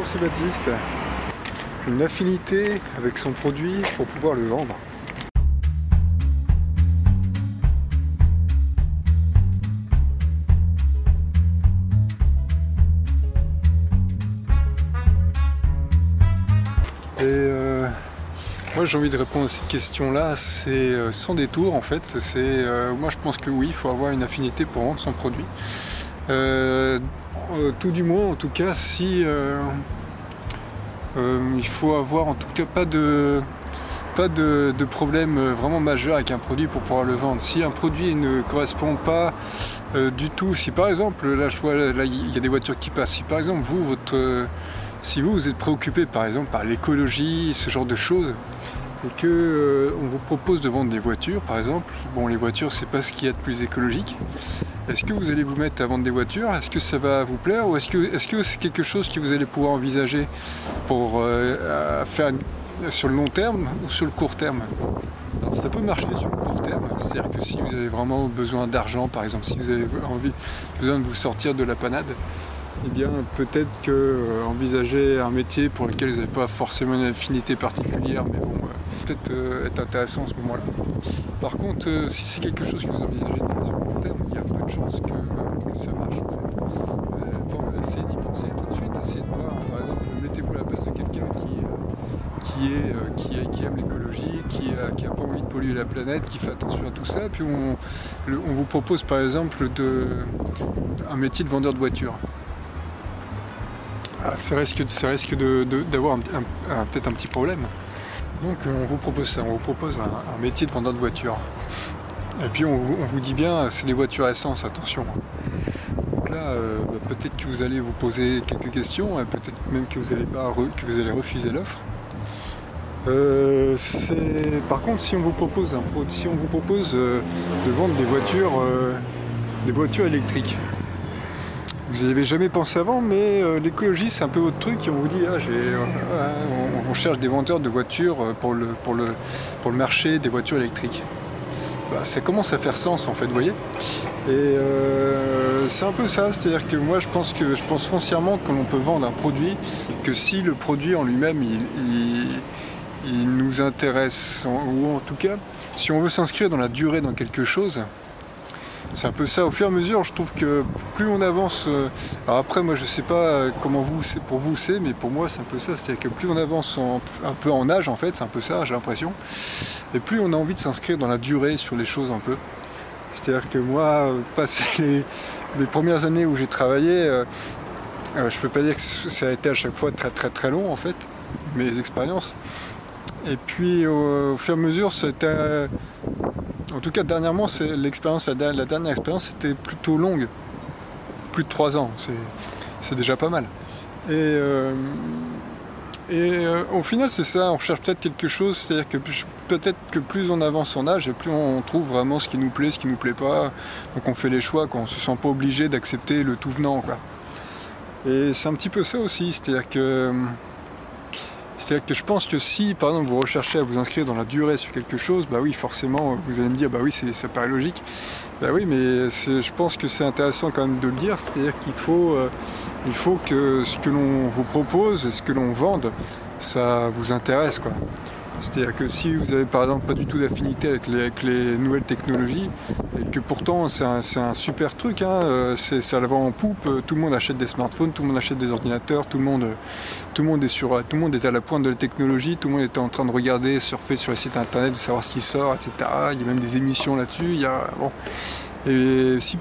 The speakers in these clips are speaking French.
Bonjour, c'est Baptiste. Une affinité avec son produit pour pouvoir le vendre. Moi j'ai envie de répondre à cette question-là, c'est sans détour en fait. Moi je pense que oui, il faut avoir une affinité pour vendre son produit. Tout du moins, en tout cas, si il faut avoir en tout cas pas de problème vraiment majeur avec un produit pour pouvoir le vendre. Si un produit ne correspond pas du tout, si par exemple, là je vois, là il y a des voitures qui passent, si par exemple si vous êtes préoccupé par exemple par l'écologie, ce genre de choses, et que on vous propose de vendre des voitures par exemple, bon les voitures c'est pas ce qu'il y a de plus écologique, est-ce que vous allez vous mettre à vendre des voitures? Est-ce que ça va vous plaire? Ou est-ce que c'est quelque chose que vous allez pouvoir envisager pour faire sur le long terme ou sur le court terme? Alors ça peut marcher sur le court terme, c'est-à-dire que si vous avez vraiment besoin d'argent par exemple, si vous avez besoin de vous sortir de la panade, eh bien peut-être que envisager un métier pour lequel vous n'avez pas forcément une affinité particulière, mais bon, peut-être être intéressant à ce moment-là. Par contre, si c'est quelque chose que vous envisagez sur le long terme, il y a peu de chances que ça marche en fait. Essayez d'y penser tout de suite, essayez de voir, par exemple, mettez-vous à la place de quelqu'un qui aime l'écologie, qui a pas envie de polluer la planète, qui fait attention à tout ça, puis on vous propose par exemple un métier de vendeur de voitures. Ça risque d'avoir peut-être un petit problème. Donc on vous propose ça, on vous propose un métier de vendeur de voitures. Et puis on vous dit bien, c'est des voitures à essence, attention. Donc là, peut-être que vous allez vous poser quelques questions, peut-être même que vous allez refuser l'offre. Par contre, si on vous propose de vendre des voitures électriques, vous n'y avez jamais pensé avant, mais l'écologie c'est un peu votre truc et on vous dit on cherche des vendeurs de voitures pour le marché des voitures électriques. Ça commence à faire sens en fait, vous voyez. Et c'est un peu ça, c'est-à-dire que moi je pense foncièrement que l'on peut vendre un produit, que si le produit en lui-même il nous intéresse, ou en tout cas si on veut s'inscrire dans la durée dans quelque chose. C'est un peu ça, au fur et à mesure, je trouve que plus on avance, alors après moi je sais pas comment pour vous c'est, mais pour moi c'est un peu ça, c'est-à-dire que plus on avance un peu en âge en fait, c'est un peu ça j'ai l'impression, et plus on a envie de s'inscrire dans la durée sur les choses un peu. C'est-à-dire que moi, passé les premières années où j'ai travaillé, je peux pas dire que ça a été à chaque fois très long en fait, mes expériences, et puis au fur et à mesure c'était... En tout cas, dernièrement, la dernière expérience était plutôt longue, plus de 3 ans, c'est déjà pas mal. Et au final, c'est ça, on cherche peut-être quelque chose, c'est-à-dire que peut-être que plus on avance en âge, et plus on trouve vraiment ce qui nous plaît, ce qui nous plaît pas, donc on fait les choix, on se sent pas obligé d'accepter le tout venant, quoi. Et c'est un petit peu ça aussi, c'est-à-dire que je pense que si, par exemple, vous recherchez à vous inscrire dans la durée sur quelque chose, bah oui, forcément, vous allez me dire, bah oui, ça paraît logique. Bah oui, mais je pense que c'est intéressant quand même de le dire, c'est-à-dire qu'il faut que ce que l'on vous propose et ce que l'on vende, ça vous intéresse, quoi. C'est-à-dire que si vous avez par exemple pas du tout d'affinité avec les nouvelles technologies, et que pourtant c'est un super truc, hein, ça le vend en poupe, tout le monde achète des smartphones, tout le monde achète des ordinateurs, tout le monde est à la pointe de la technologie, tout le monde est en train de regarder, surfer sur les sites internet, de savoir ce qui sort, etc. Il y a même des émissions là-dessus. Et si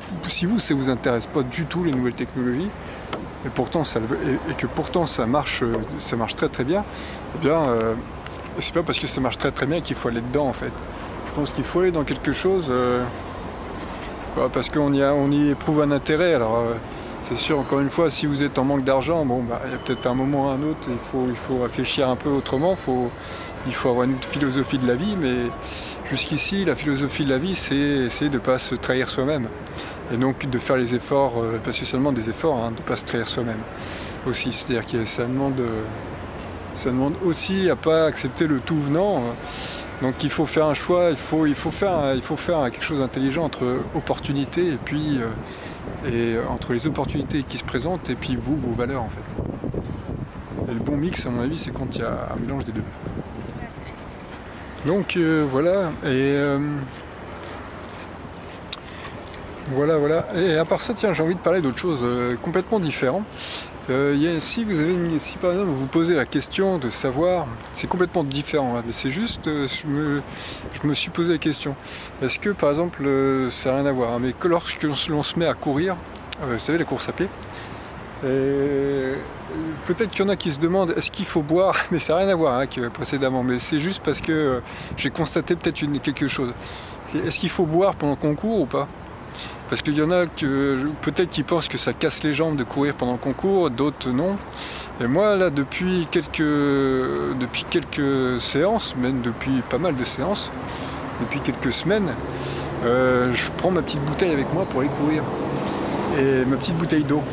ça vous intéresse pas du tout les nouvelles technologies, et que pourtant ça marche très très bien, eh bien c'est pas parce que ça marche très très bien qu'il faut aller dedans en fait. Je pense qu'il faut aller dans quelque chose parce qu'on y éprouve un intérêt. Alors c'est sûr, encore une fois, si vous êtes en manque d'argent, bon il y a peut-être un moment ou un autre, il faut réfléchir un peu autrement, il faut avoir une autre philosophie de la vie, mais jusqu'ici la philosophie de la vie c'est de ne pas se trahir soi-même. Et donc de faire les efforts, parce que ça demande des efforts, de ne pas se trahir soi-même aussi. C'est-à-dire que ça demande aussi à pas accepter le tout venant. Donc il faut faire un choix, il faut faire quelque chose d'intelligent entre opportunités et puis entre les opportunités qui se présentent et puis vos valeurs en fait. Et le bon mix, à mon avis, c'est quand il y a un mélange des deux. Donc voilà, et voilà. Et à part ça, tiens, j'ai envie de parler d'autre chose complètement différent. Si par exemple vous posez la question de savoir, c'est complètement différent, hein, mais c'est juste, je me suis posé la question. Est-ce que par exemple, ça n'a rien à voir, hein, mais que lorsque l'on se met à courir, vous savez, la course à pied, peut-être qu'il y en a qui se demandent est-ce qu'il faut boire, mais ça n'a rien à voir hein, que précédemment, mais c'est juste parce que j'ai constaté peut-être quelque chose. Est-ce qu'il faut boire pendant qu'on court ou pas? Parce qu'il y en a peut-être qui pensent que ça casse les jambes de courir pendant qu'on court, d'autres non. Et moi là depuis quelques séances, même depuis pas mal de séances, depuis quelques semaines, je prends ma petite bouteille avec moi pour aller courir. Et ma petite bouteille d'eau.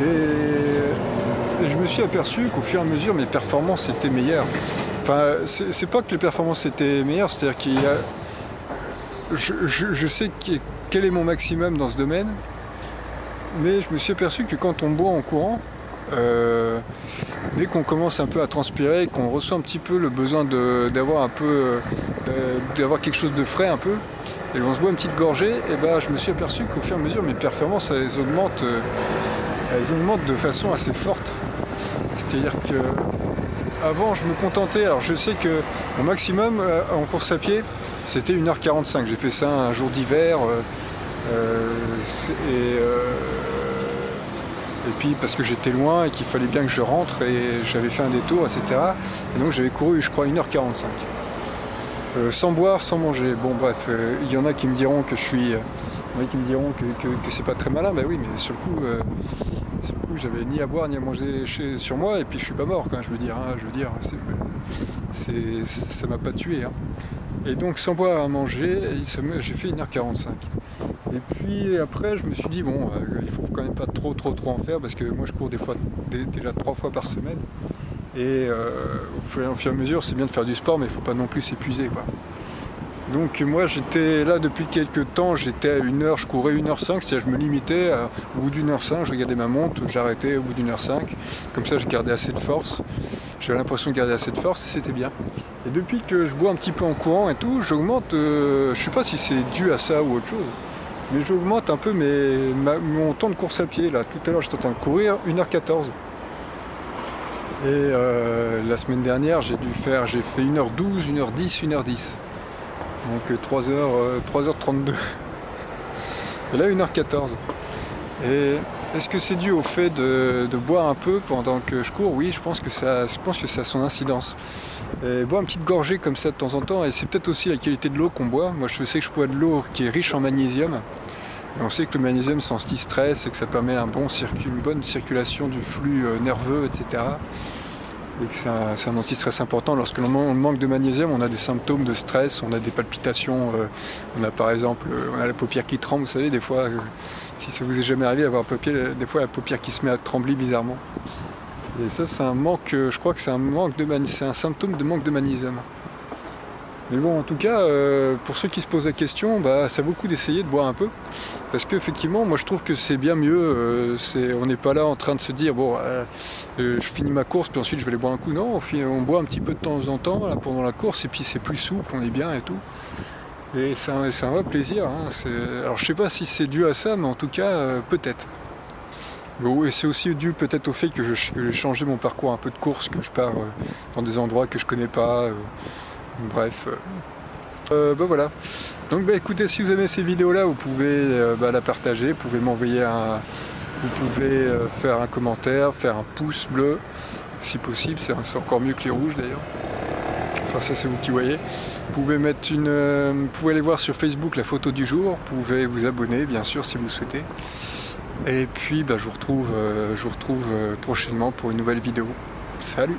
Et je me suis aperçu qu'au fur et à mesure mes performances étaient meilleures. Enfin, c'est pas que les performances étaient meilleures, c'est-à-dire qu'il y a. Je sais quel est mon maximum dans ce domaine, mais je me suis aperçu que quand on boit en courant, dès qu'on commence un peu à transpirer, qu'on ressent un petit peu le besoin d'avoir quelque chose de frais un peu, et on se boit une petite gorgée, et ben je me suis aperçu qu'au fur et à mesure mes performances elles augmentent de façon assez forte. C'est-à-dire que avant je me contentais, alors je sais que mon maximum en course à pied c'était 1h45, j'ai fait ça un jour d'hiver et puis parce que j'étais loin et qu'il fallait bien que je rentre et j'avais fait un détour, etc. Et donc j'avais couru je crois 1h45. Sans boire, sans manger. Bon bref, il y en a qui me diront que que c'est pas très malin, mais oui, mais sur le coup j'avais ni à boire ni à manger sur moi et puis je suis pas mort quand je veux dire, ça m'a pas tué. Hein. Et donc sans boire à manger, j'ai fait 1h45. Et puis après je me suis dit bon, il faut quand même pas trop en faire parce que moi je cours des fois déjà 3 fois par semaine. Et au fur et à mesure, c'est bien de faire du sport, mais il ne faut pas non plus s'épuiser, quoi. Donc moi, j'étais là depuis quelques temps, j'étais à 1h, je courais 1h05, c'est-à-dire je me limitais, au bout d'1h05, je regardais ma montre, j'arrêtais au bout d'1h05, comme ça je gardais assez de force, j'avais l'impression de garder assez de force et c'était bien. Et depuis que je bois un petit peu en courant et tout, j'augmente, je ne sais pas si c'est dû à ça ou autre chose, mais j'augmente un peu mon temps de course à pied. Là, tout à l'heure, j'étais en train de courir 1h14. Et la semaine dernière, j'ai fait 1h12, 1h10, 1h10. Donc 3h32. Et là, 1h14. Et est-ce que c'est dû au fait de boire un peu pendant que je cours? Oui, je pense que ça a son incidence. Et boire une petite gorgée comme ça de temps en temps, et c'est peut-être aussi la qualité de l'eau qu'on boit. Moi, je sais que je bois de l'eau qui est riche en magnésium. Et on sait que le magnésium, c'est anti-stress et que ça permet une bonne circulation du flux nerveux, etc. Et que c'est un anti-stress important. Lorsque l'on manque de magnésium, on a des symptômes de stress, on a des palpitations, on a par exemple la paupière qui tremble, vous savez, des fois, si ça vous est jamais arrivé d'avoir des fois la paupière qui se met à trembler bizarrement. Et ça, c'est un manque, je crois que c'est un symptôme de manque de magnésium. Mais bon, en tout cas, pour ceux qui se posent la question, ça vaut le coup d'essayer de boire un peu. Parce qu'effectivement, moi je trouve que c'est bien mieux. On n'est pas là en train de se dire, bon, je finis ma course, puis ensuite je vais aller boire un coup. Non, on boit un petit peu de temps en temps là, pendant la course, et puis c'est plus souple, on est bien et tout. Et c'est un vrai plaisir. Hein. Alors je sais pas si c'est dû à ça, mais en tout cas, peut-être. Et c'est aussi dû peut-être au fait que j'ai changé mon parcours un peu de course, que je pars dans des endroits que je connais pas. Bref, voilà. Donc écoutez, si vous aimez ces vidéos là, vous pouvez la partager, vous pouvez faire un commentaire, faire un pouce bleu si possible, c'est encore mieux que les rouges d'ailleurs. Enfin ça c'est vous qui voyez. Vous pouvez vous pouvez aller voir sur Facebook la photo du jour, vous pouvez vous abonner bien sûr si vous souhaitez. Et puis je vous retrouve prochainement pour une nouvelle vidéo. Salut!